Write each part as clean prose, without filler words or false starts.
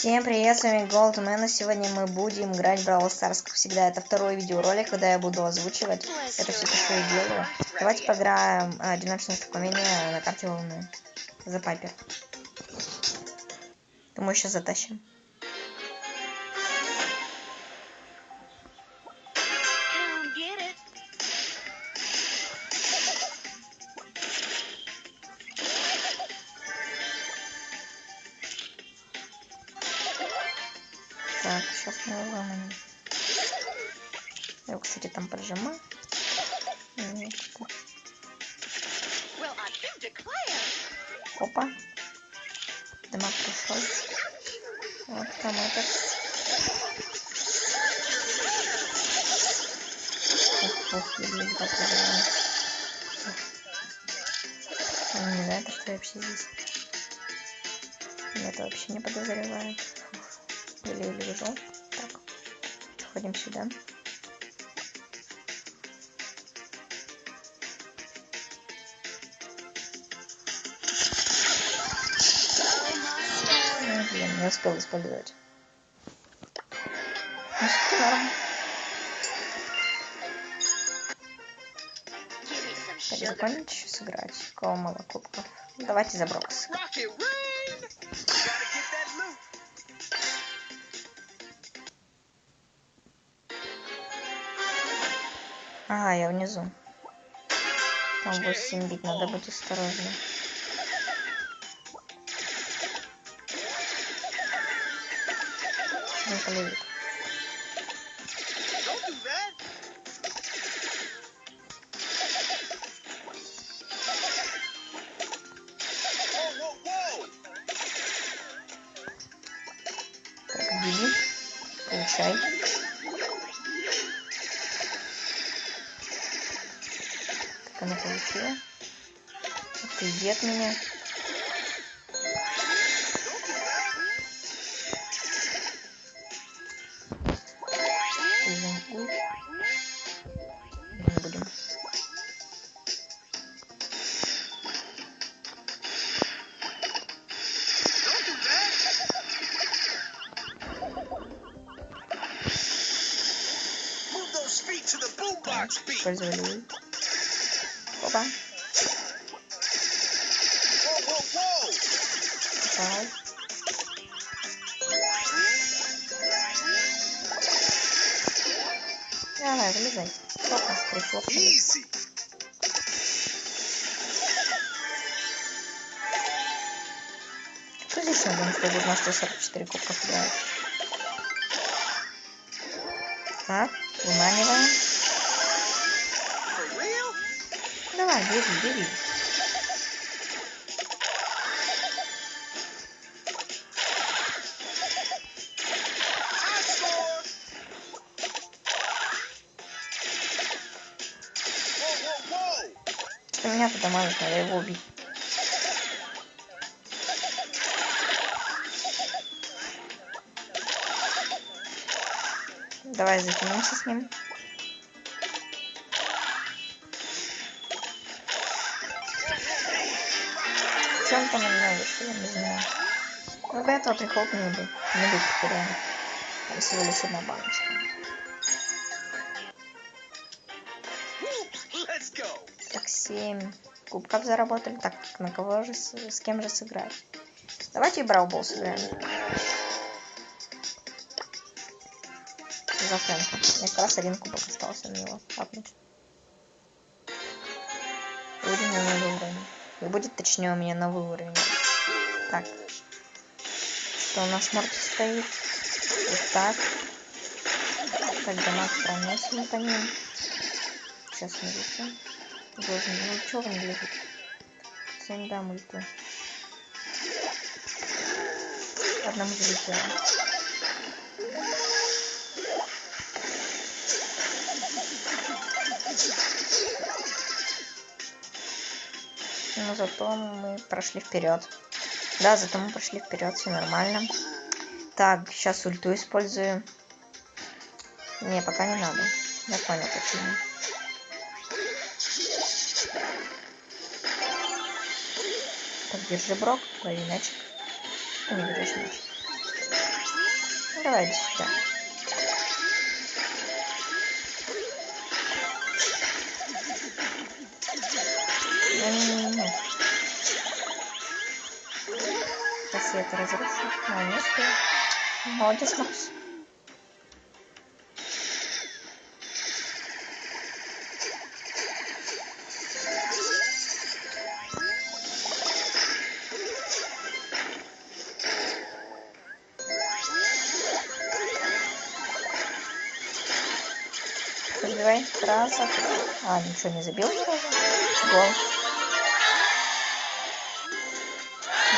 Всем привет, с вами Goldman, и сегодня мы будем играть в Brawl Stars, как всегда. Это второй видеоролик, когда я буду озвучивать. Это все то, что я делаю. Давайте поиграем одиночное столкновение на карте Луны. За Пайпер. Мы сейчас затащим. Так, сейчас мы его выломаем. Я его, кстати, там поджимаю. Опа. Дамаг прошел. Вот там этот. Ух, еле-еле подозреваю. Он не знает, что я вообще здесь. Нет, вообще не подозревает. Еле-еле выжил. Так, ходим сюда. Блин, не успел использовать. Ну, норм. Так, закончить еще сыграть. Кого мало кубков. Давайте за Брокс. Ага, я внизу. Там 8 бит, надо быть осторожным. Он полевит. Так, Биби, получай. Так, она получила. Отойди от меня. Не будем. Так, использовали. Опа. Попал. Давай, вылезай. Хлопнул, прихлопнул. Что здесь надо, что будет на 144 кубков играет? Так, выманиваем. Давай, бери. Что меня туда мало-то, надо его убить. Давай закинемся с ним. Что он там на меня вышел, я не знаю. Но до этого прихлопнули бы. Не будет реально. Там всего лишь одна баночка. Так, 7 кубков заработали. Так, на кого же, с кем же сыграть? Давайте Brawl Ball сыграем. За Фрэнка. Мне как раз один кубок остался на него. Апнуть. Будем на новый уровень. И будет точнее у меня новый уровень. Так. Что у нас Морти стоит? Вот так. Так, дамаг проносим по ним. Сейчас мы летим. Должен. Ну чего он лежит? Всем дам ульту. Одному залетело. Но зато мы прошли вперед. Да, зато мы прошли вперед, все нормально. Так, сейчас ульту использую. Не, пока не надо. Я понял, почему. Так, держи Брок, лови мячик. Ты не берешь мяч. Давайте сюда. Сейчас я это разрушу. А, не успел. Молодец, Макс. Забивай. Красавчик. А, ничего не забил сразу. Гол.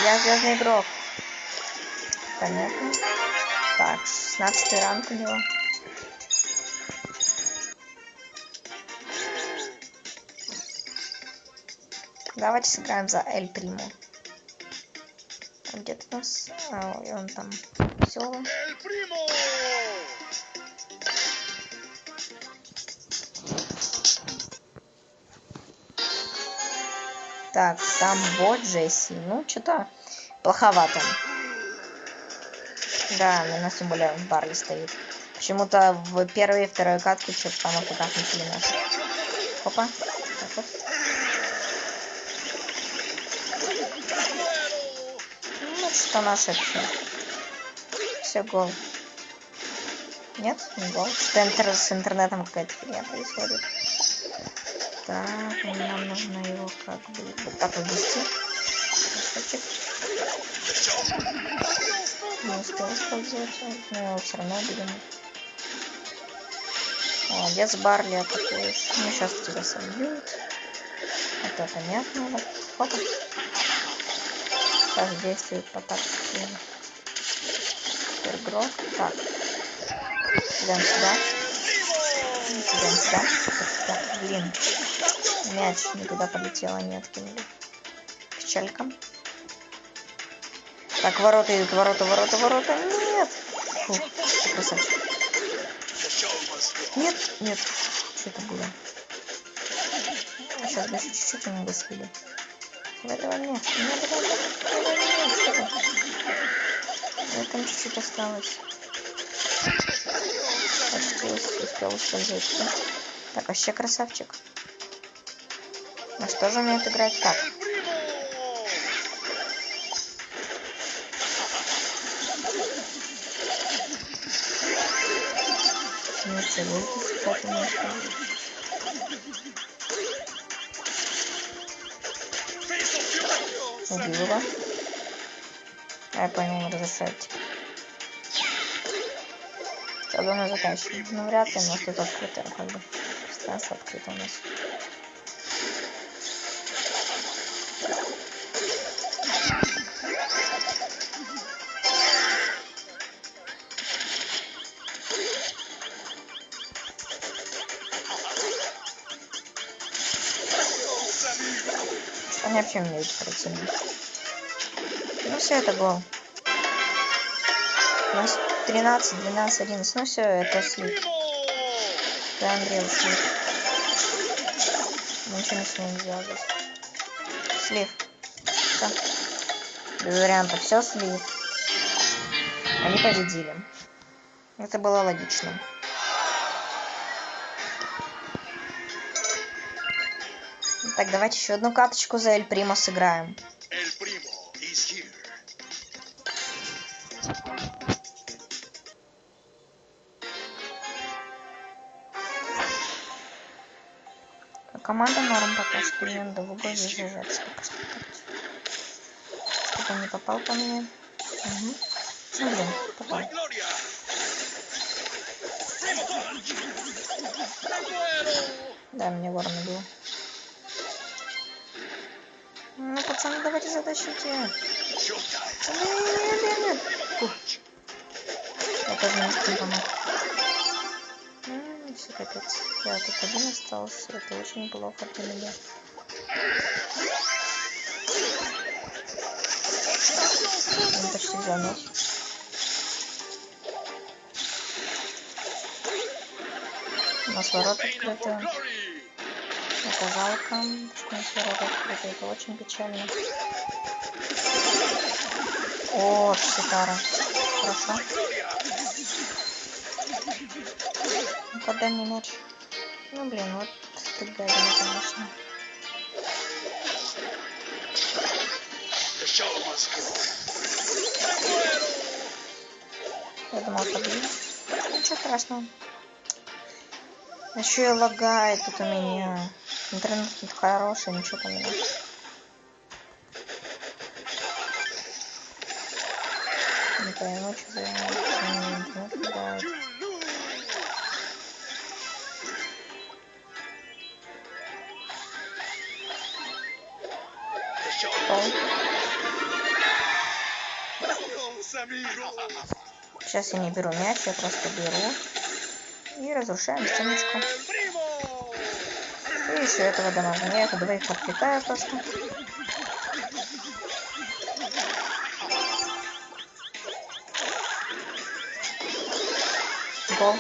Я звездный игрок. Понятно. Так, 16 ранг у него. Давайте сыграем за Эль Приму. Где-то у нас... А, и он там. Все. Так, там бот Джесси. Ну, что-то плоховато. Да, у нас тем более в Барли стоит. Почему-то в первой и второй катке что-то там АФК начали наши. Опа. Так вот. Ну, что наше все. Все, гол. Нет, не гол. Что с интернетом какая-то фигня происходит. Так, нам нужно его как бы вот так вот ввести. Красавчик. Не успел использовать, но все равно будем. Молодец, Барли, атакуешь. Ну, сейчас тебя собьют. Это понятно. Вот. Опа. Сейчас действует по тактике. Супергрок. Так. Идем сюда. Идем сюда. Так, блин. Мяч не туда полетел, они откинули. Печалька. Так, ворота идут, ворота. Нет! Фу, красавчик. Нет. Что это было? Сейчас бы чуть-чуть немного слили. Давай мне. Давай. Мне там чуть-чуть осталось. Успел использовать. Да? Так, вообще красавчик. Ну что же умеет играть так? Нет, целуйтесь, кстати, не использовать. Убил его. Я понял, он разрешает. Сейчас он затащит. Ну, вряд ли, но тут открыто, как бы. Пространство открыто у нас. Они вообще умеют противник. Ну все, это гол. У нас 13, 12, 11. Ну все, это слив. Да, Андрей, слив. Мы ничего не сможем сделать здесь. Слив. Все. Без вариантов. Все слив. Они победили. Это было логично. Так, давайте еще одну каточку за Эль Примо сыграем. Команда норм пока что, не надо в угол зажаться пока что. Чтобы он не попал по мне. Угу. Ну, блин, попал. Да, меня ворон убил. Ну, пацаны, давайте затащите. Нет. Я тоже не успел помочь. Все, капец. Я тут один остался. Это очень плохо для меня. Он почти занес. У нас ворота открыты. Это жалко, что у нас ворота открыты. Это очень печально. О, Шитара. Хорошо. Подай мне мяч. Ну блин, вот ты гадина, конечно. Я думал, побью. Ничего страшного. Еще и лагает тут у меня. Интернет тут хороший, ничего там нет. Не пойму, что за интернет лагает. Сейчас я не беру мяч, я просто беру и разрушаем стеночку. И еще этого дамажа. Я это двоих отвлекаю просто. Гол.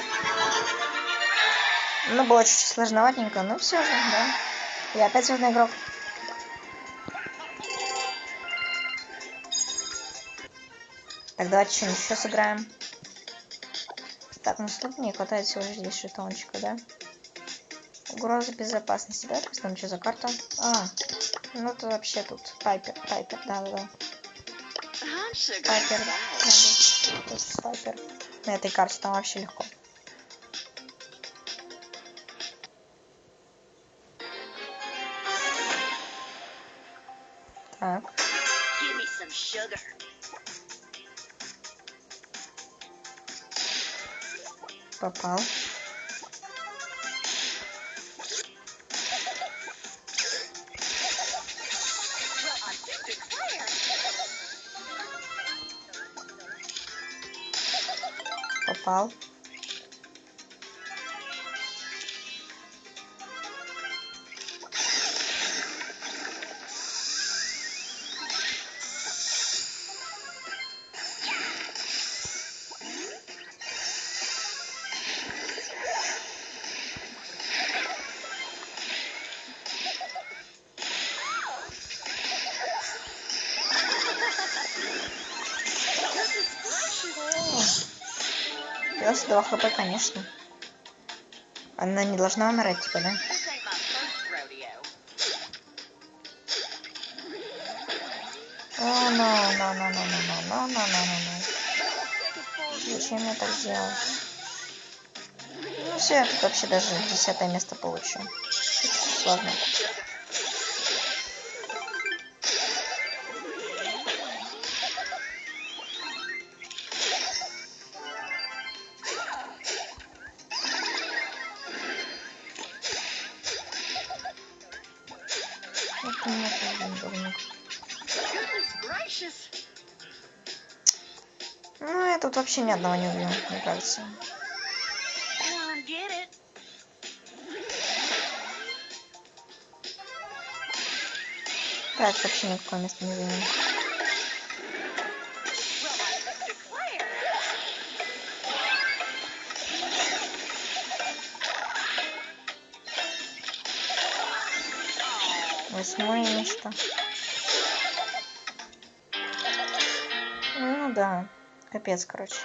Ну, было чуть-чуть сложноватенько, но все же, да. Я опять звездный игрок. Так, давайте что-нибудь еще сыграем. Так, ну тут мне хватает всего лишь 10 жетончиков, да? Угроза безопасности. Давайте посмотрим, что за карта. Ну это вообще тут Пайпер, да. Пайпер, тут Пайпер. На этой карте там вообще легко. Так. Попал. Попал. Пес 2 хп, конечно. Она не должна умирать, типа, да? О, no. Зачем я так сделал? Ну все, я тут вообще даже 10 место получу. Сложно. Ну, я тут вообще ни одного не убью, мне кажется. Так, вообще никакое место не занимаю. Восьмое место. Ну да, капец, короче.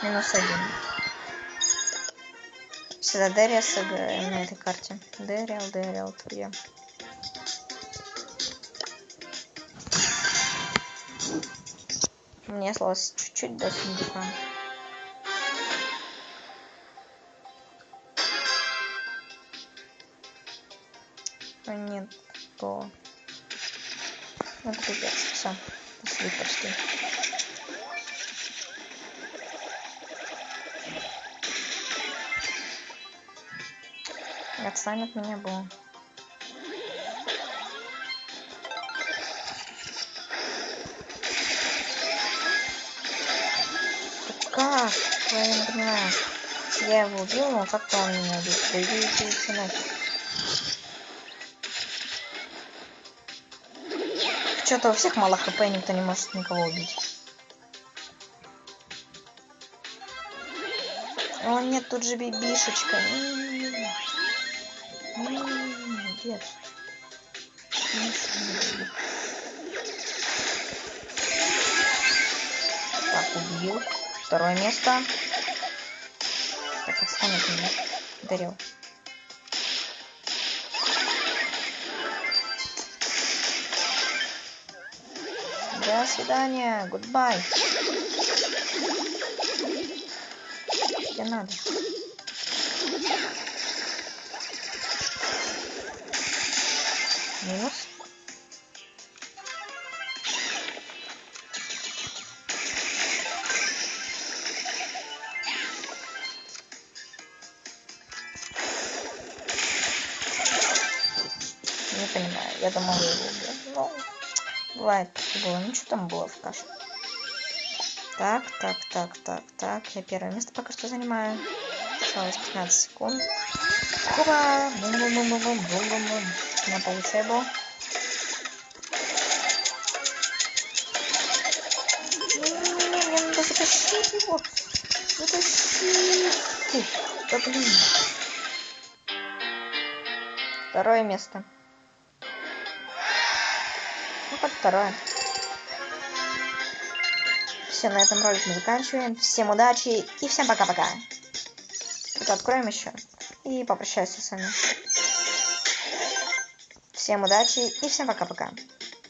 -1. Всегда Дэрил сыграем на этой карте. Дэрил, Турья. Мне осталось чуть-чуть до сундука. Нет, то... Ну, это пипец. Все, пошли почти. Отстань от меня, было. Как? Я не понимаю. Я его убил, но как-то он меня убил. Да идите нафиг. Что-то у всех мало хп, никто не может никого убить. О нет, тут же бибишечка. Молодец. Так, убил. Второе место. Так, отстань от меня. Дарил. До свидания. Гудбай. Где надо? Минус. Не понимаю. Я думал, я его убью. Ну, бывает, так было. Ну, что там было в каше? Так. Я первое место пока что занимаю. Осталось 15 секунд. Хоба! Бум-бум-бум-бум-бум-бум-бум. На получай был. Мне надо затащить его. Затащить. Фу, да блин. Второе место. Ну, как второе. Все, на этом ролик мы заканчиваем. Всем удачи и всем пока-пока. Только откроем еще и попрощаюсь с вами. Всем удачи и всем пока-пока.